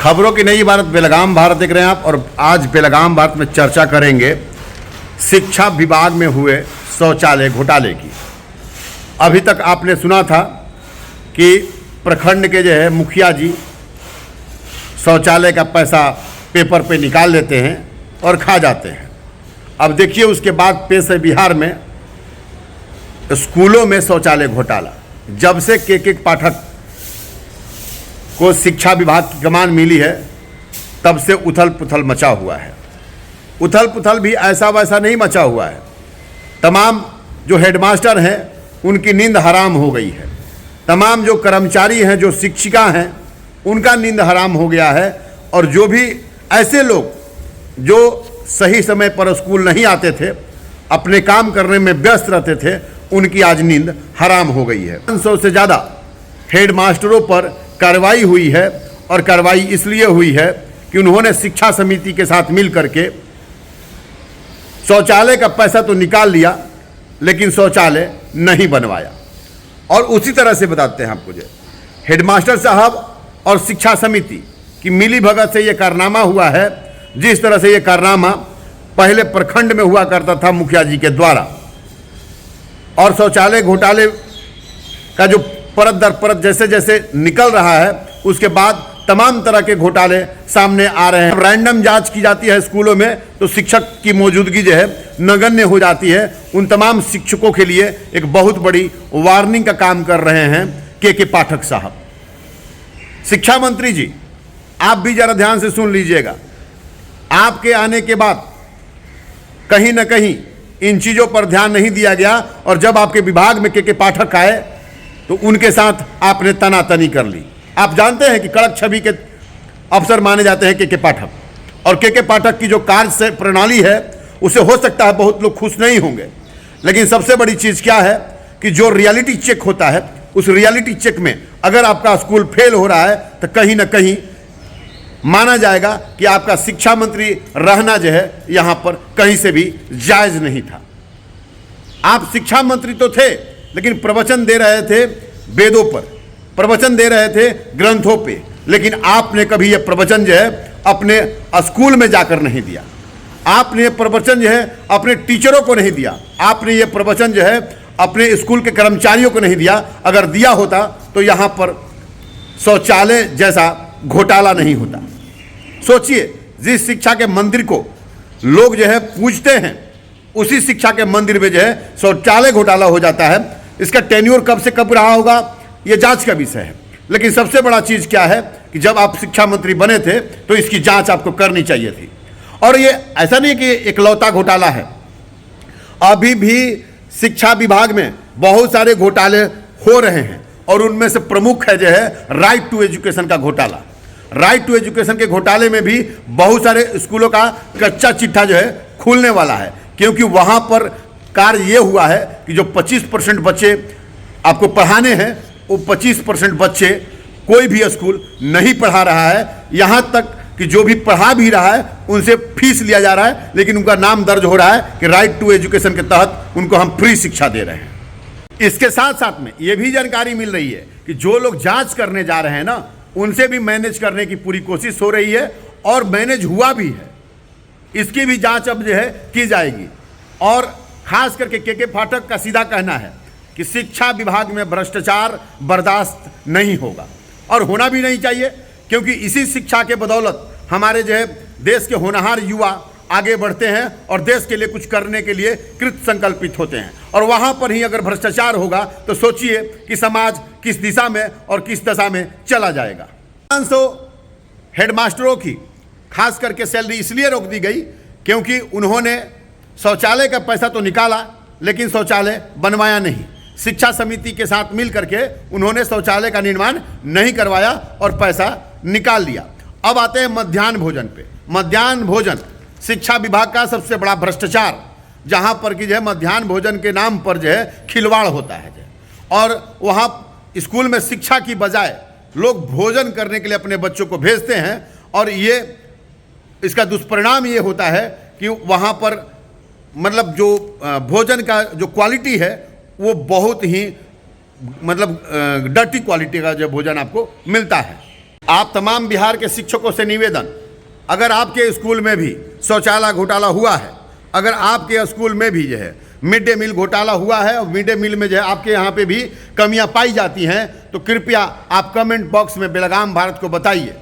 खबरों की नई भारत बेलगाम भारत देख रहे हैं आप। और आज बेलगाम भारत में चर्चा करेंगे शिक्षा विभाग में हुए शौचालय घोटाले की। अभी तक आपने सुना था कि प्रखंड के जो है मुखिया जी शौचालय का पैसा पेपर पे निकाल लेते हैं और खा जाते हैं। अब देखिए उसके बाद पेश है बिहार में स्कूलों में शौचालय घोटाला। जब से के पाठक को शिक्षा विभाग की कमान मिली है तब से उथल पुथल मचा हुआ है। उथल पुथल भी ऐसा वैसा नहीं मचा हुआ है। तमाम जो हेडमास्टर हैं उनकी नींद हराम हो गई है। तमाम जो कर्मचारी हैं, जो शिक्षिका हैं, उनका नींद हराम हो गया है। और जो भी ऐसे लोग जो सही समय पर स्कूल नहीं आते थे, अपने काम करने में व्यस्त रहते थे, उनकी आज नींद हराम हो गई है। 500 से ज़्यादा हेडमास्टरों पर कार्रवाई हुई है। और कार्रवाई इसलिए हुई है कि उन्होंने शिक्षा समिति के साथ मिल करके शौचालय का पैसा तो निकाल लिया लेकिन शौचालय नहीं बनवाया। और उसी तरह से बताते हैं आपको, जो हेडमास्टर साहब और शिक्षा समिति की मिली भगत से ये कारनामा हुआ है। जिस तरह से ये कारनामा पहले प्रखंड में हुआ करता था मुखिया जी के द्वारा, और शौचालय घोटाले का जो परत दर परत जैसे जैसे निकल रहा है, उसके बाद तमाम तरह के घोटाले सामने आ रहे हैं। रैंडम जांच की जाती है स्कूलों में तो शिक्षक की मौजूदगी जो है नगण्य हो जाती है। उन तमाम शिक्षकों के लिए एक बहुत बड़ी वार्निंग का काम कर रहे हैं के पाठक साहब। शिक्षा मंत्री जी, आप भी जरा ध्यान से सुन लीजिएगा। आपके आने के बाद कहीं ना कहीं इन चीज़ों पर ध्यान नहीं दिया गया, और जब आपके विभाग में के पाठक आए तो उनके साथ आपने तनातनी कर ली। आप जानते हैं कि कड़क छवि के अफसर माने जाते हैं के पाठक, और के पाठक की जो कार्य से प्रणाली है उसे हो सकता है बहुत लोग खुश नहीं होंगे, लेकिन सबसे बड़ी चीज़ क्या है कि जो रियलिटी चेक होता है, उस रियलिटी चेक में अगर आपका स्कूल फेल हो रहा है तो कहीं ना कहीं माना जाएगा कि आपका शिक्षा मंत्री रहना जो है यहाँ पर कहीं से भी जायज़ नहीं था। आप शिक्षा मंत्री तो थे, लेकिन प्रवचन दे रहे थे वेदों पर, प्रवचन दे रहे थे ग्रंथों पे, लेकिन आपने कभी यह प्रवचन जो है अपने स्कूल में जाकर नहीं दिया। आपने ये प्रवचन जो है अपने टीचरों को नहीं दिया। आपने ये प्रवचन जो है अपने स्कूल के कर्मचारियों को नहीं दिया। अगर दिया होता तो यहाँ पर शौचालय जैसा घोटाला नहीं होता। सोचिए, जिस शिक्षा के मंदिर को लोग जो है पूजते हैं, उसी शिक्षा के मंदिर में जो है शौचालय घोटाला हो जाता है। इसका टेन्योर कब से कब रहा होगा ये जांच का विषय है। लेकिन सबसे बड़ा चीज़ क्या है कि जब आप शिक्षा मंत्री बने थे तो इसकी जांच आपको करनी चाहिए थी। और ये ऐसा नहीं कि इकलौता घोटाला है, अभी भी शिक्षा विभाग में बहुत सारे घोटाले हो रहे हैं। और उनमें से प्रमुख है जो है राइट टू एजुकेशन का घोटाला। राइट टू एजुकेशन के घोटाले में भी बहुत सारे स्कूलों का कच्चा चिट्ठा जो है खुलने वाला है, क्योंकि वहाँ पर कार्य ये हुआ है कि जो 25% बच्चे आपको पढ़ाने हैं, वो 25% बच्चे कोई भी स्कूल नहीं पढ़ा रहा है। यहाँ तक कि जो भी पढ़ा भी रहा है उनसे फीस लिया जा रहा है, लेकिन उनका नाम दर्ज हो रहा है कि राइट टू एजुकेशन के तहत उनको हम फ्री शिक्षा दे रहे हैं। इसके साथ साथ में ये भी जानकारी मिल रही है कि जो लोग जांच करने जा रहे हैं ना, उनसे भी मैनेज करने की पूरी कोशिश हो रही है, और मैनेज हुआ भी है। इसकी भी जांच अब जो है की जाएगी। और खास करके के पाठक का सीधा कहना है कि शिक्षा विभाग में भ्रष्टाचार बर्दाश्त नहीं होगा, और होना भी नहीं चाहिए, क्योंकि इसी शिक्षा के बदौलत हमारे जो है देश के होनहार युवा आगे बढ़ते हैं और देश के लिए कुछ करने के लिए कृत संकल्पित होते हैं। और वहाँ पर ही अगर भ्रष्टाचार होगा तो सोचिए कि समाज किस दिशा में और किस दशा में चला जाएगा। 500 हेडमास्टरों की खास करके सैलरी इसलिए रोक दी गई क्योंकि उन्होंने शौचालय का पैसा तो निकाला लेकिन शौचालय बनवाया नहीं। शिक्षा समिति के साथ मिल करके उन्होंने शौचालय का निर्माण नहीं करवाया और पैसा निकाल लिया। अब आते हैं मध्याह्न भोजन पे। मध्याह्न भोजन शिक्षा विभाग का सबसे बड़ा भ्रष्टाचार, जहाँ पर कि जो है मध्याह्न भोजन के नाम पर जो है खिलवाड़ होता है और वहाँ स्कूल में शिक्षा की बजाय लोग भोजन करने के लिए अपने बच्चों को भेजते हैं। और ये इसका दुष्परिणाम ये होता है कि वहाँ पर मतलब जो भोजन का जो क्वालिटी है वो बहुत ही मतलब डर्टी क्वालिटी का जो भोजन आपको मिलता है। आप तमाम बिहार के शिक्षकों से निवेदन, अगर आपके स्कूल में भी शौचालय घोटाला हुआ है, अगर आपके स्कूल में भी जो है मिड डे मील घोटाला हुआ है और मिड डे मील में जो है आपके यहाँ पे भी कमियां पाई जाती हैं, तो कृपया आप कमेंट बॉक्स में बेलगाम भारत को बताइए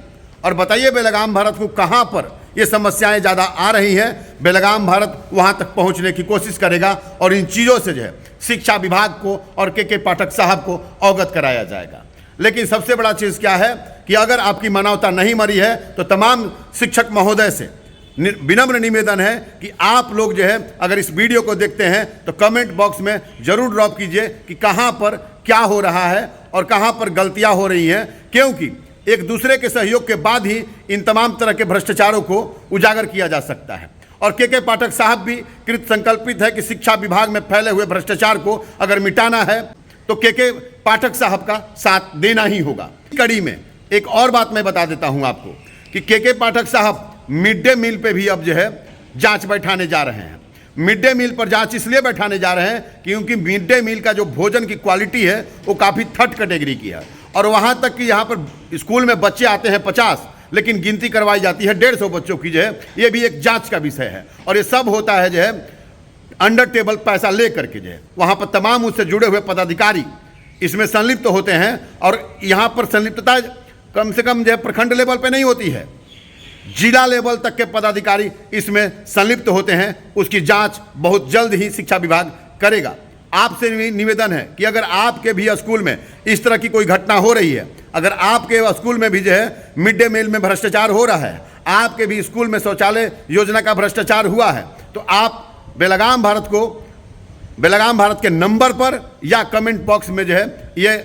और बताइए बेलगाम भारत को कहाँ पर ये समस्याएं ज़्यादा आ रही हैं। बेलगाम भारत वहाँ तक पहुँचने की कोशिश करेगा और इन चीज़ों से जो है शिक्षा विभाग को और के पाठक साहब को अवगत कराया जाएगा। लेकिन सबसे बड़ा चीज़ क्या है कि अगर आपकी मानवता नहीं मरी है तो तमाम शिक्षक महोदय से विनम्र निवेदन है कि आप लोग जो है अगर इस वीडियो को देखते हैं तो कमेंट बॉक्स में ज़रूर ड्रॉप कीजिए कि कहाँ पर क्या हो रहा है और कहाँ पर गलतियाँ हो रही हैं, क्योंकि एक दूसरे के सहयोग के बाद ही इन तमाम तरह के भ्रष्टाचारों को उजागर किया जा सकता है। और के पाठक साहब भी कृत संकल्पित है कि शिक्षा विभाग में फैले हुए भ्रष्टाचार को अगर मिटाना है तो के पाठक साहब का साथ देना ही होगा। कड़ी में एक और बात मैं बता देता हूं आपको कि के पाठक साहब मिड डे मील पे भी अब जो है जांच बैठाने जा रहे हैं। मिड डे मील पर जांच इसलिए बैठाने जा रहे हैं क्योंकि मिड डे मील का जो भोजन की क्वालिटी है वो काफ़ी थर्ड कैटेगरी की है और वहाँ तक कि यहाँ पर स्कूल में बच्चे आते हैं 50, लेकिन गिनती करवाई जाती है 150 बच्चों की जो है। ये भी एक जांच का विषय है और ये सब होता है जो है अंडर टेबल पैसा ले करके जो है वहाँ पर तमाम उससे जुड़े हुए पदाधिकारी इसमें संलिप्त होते हैं और यहाँ पर संलिप्तता कम से कम जो है प्रखंड लेवल पे नहीं होती है, जिला लेवल तक के पदाधिकारी इसमें संलिप्त होते हैं। उसकी जांच बहुत जल्द ही शिक्षा विभाग करेगा। आपसे भी निवेदन है कि अगर आपके भी स्कूल में इस तरह की कोई घटना हो रही है, अगर आपके स्कूल में भी जो है मिड डे मील में भ्रष्टाचार हो रहा है, आपके भी स्कूल में शौचालय योजना का भ्रष्टाचार हुआ है, तो आप बेलगाम भारत के नंबर पर या कमेंट बॉक्स में जो है ये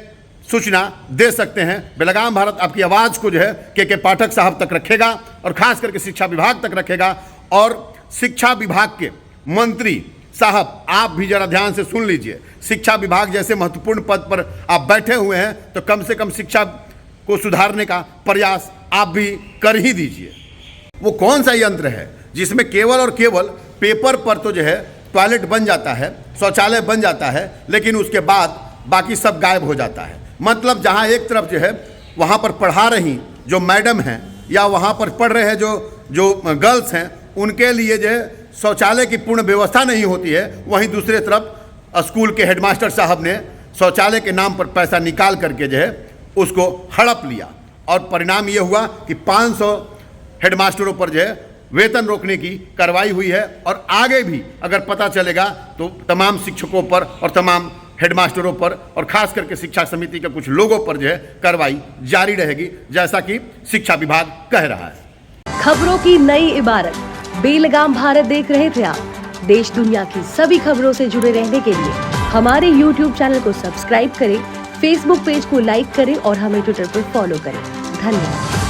सूचना दे सकते हैं। बेलगाम भारत आपकी आवाज़ को जो है के पाठक साहब तक रखेगा और खास करके शिक्षा विभाग तक रखेगा। और शिक्षा विभाग के मंत्री साहब आप भी जरा ध्यान से सुन लीजिए, शिक्षा विभाग जैसे महत्वपूर्ण पद पर आप बैठे हुए हैं तो कम से कम शिक्षा को सुधारने का प्रयास आप भी कर ही दीजिए। वो कौन सा यंत्र है जिसमें केवल और केवल पेपर पर तो जो है टॉयलेट बन जाता है, शौचालय बन जाता है, लेकिन उसके बाद बाकी सब गायब हो जाता है। मतलब जहाँ एक तरफ जो है वहाँ पर पढ़ा रही जो मैडम हैं या वहाँ पर पढ़ रहे हैं जो गर्ल्स हैं, उनके लिए जो है शौचालय की पूर्ण व्यवस्था नहीं होती है, वहीं दूसरे तरफ स्कूल के हेडमास्टर साहब ने शौचालय के नाम पर पैसा निकाल करके जो है उसको हड़प लिया और परिणाम ये हुआ कि 500 हेडमास्टरों पर जो है वेतन रोकने की कार्रवाई हुई है। और आगे भी अगर पता चलेगा तो तमाम शिक्षकों पर और तमाम हेडमास्टरों पर और खास करके शिक्षा समिति के कुछ लोगों पर जो है कार्रवाई जारी रहेगी, जैसा कि शिक्षा विभाग कह रहा है। खबरों की नई इबारत बेलगाम भारत देख रहे थे आप। देश दुनिया की सभी खबरों से जुड़े रहने के लिए हमारे YouTube चैनल को सब्सक्राइब करें, Facebook पेज को लाइक करें और हमें ट्विटर पर फॉलो करें। धन्यवाद।